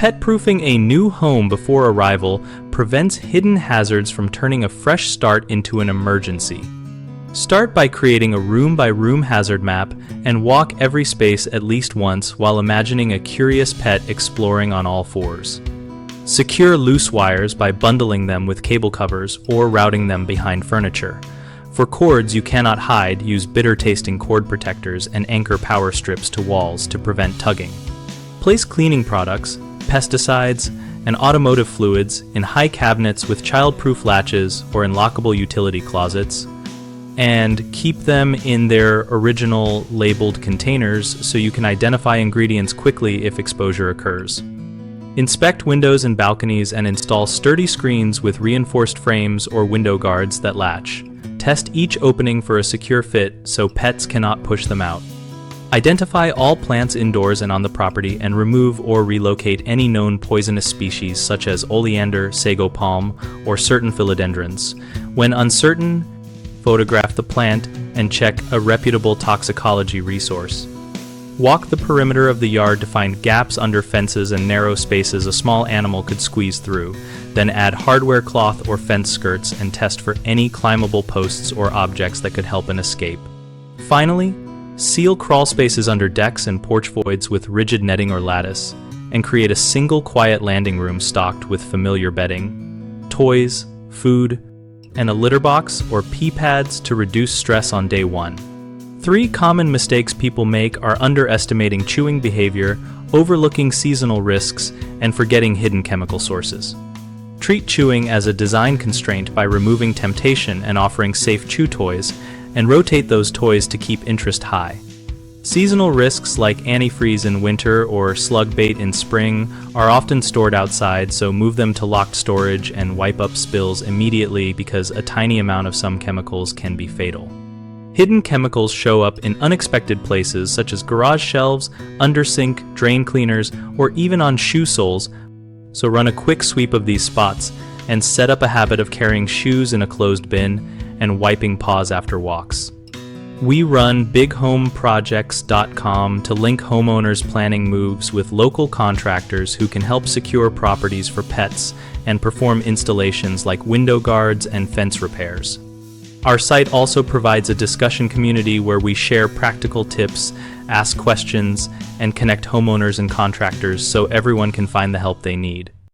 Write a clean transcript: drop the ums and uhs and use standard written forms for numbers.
Pet-proofing a new home before arrival prevents hidden hazards from turning a fresh start into an emergency. Start by creating a room-by-room hazard map and walk every space at least once while imagining a curious pet exploring on all fours. Secure loose wires by bundling them with cable covers or routing them behind furniture. For cords you cannot hide, use bitter-tasting cord protectors and anchor power strips to walls to prevent tugging. Place cleaning products, pesticides, and automotive fluids in high cabinets with child-proof latches or in lockable utility closets, and keep them in their original labeled containers so you can identify ingredients quickly if exposure occurs. Inspect windows and balconies and install sturdy screens with reinforced frames or window guards that latch. Test each opening for a secure fit so pets cannot push them out. Identify all plants indoors and on the property and remove or relocate any known poisonous species such as oleander, sago palm, or certain philodendrons. When uncertain, photograph the plant and check a reputable toxicology resource. Walk the perimeter of the yard to find gaps under fences and narrow spaces a small animal could squeeze through. Then add hardware cloth or fence skirts and test for any climbable posts or objects that could help an escape. Finally, seal crawl spaces under decks and porch voids with rigid netting or lattice, and create a single quiet landing room stocked with familiar bedding, toys, food, and a litter box or pee pads to reduce stress on day one. 3 common mistakes people make are underestimating chewing behavior, overlooking seasonal risks, and forgetting hidden chemical sources. Treat chewing as a design constraint by removing temptation and offering safe chew toys, and rotate those toys to keep interest high. Seasonal risks like antifreeze in winter or slug bait in spring are often stored outside, so move them to locked storage and wipe up spills immediately because a tiny amount of some chemicals can be fatal. Hidden chemicals show up in unexpected places such as garage shelves, under sink, drain cleaners, or even on shoe soles, so run a quick sweep of these spots and set up a habit of carrying shoes in a closed bin and wiping paws after walks. We run bighomeprojects.com to link homeowners planning moves with local contractors who can help secure properties for pets and perform installations like window guards and fence repairs. Our site also provides a discussion community where we share practical tips, ask questions, and connect homeowners and contractors so everyone can find the help they need.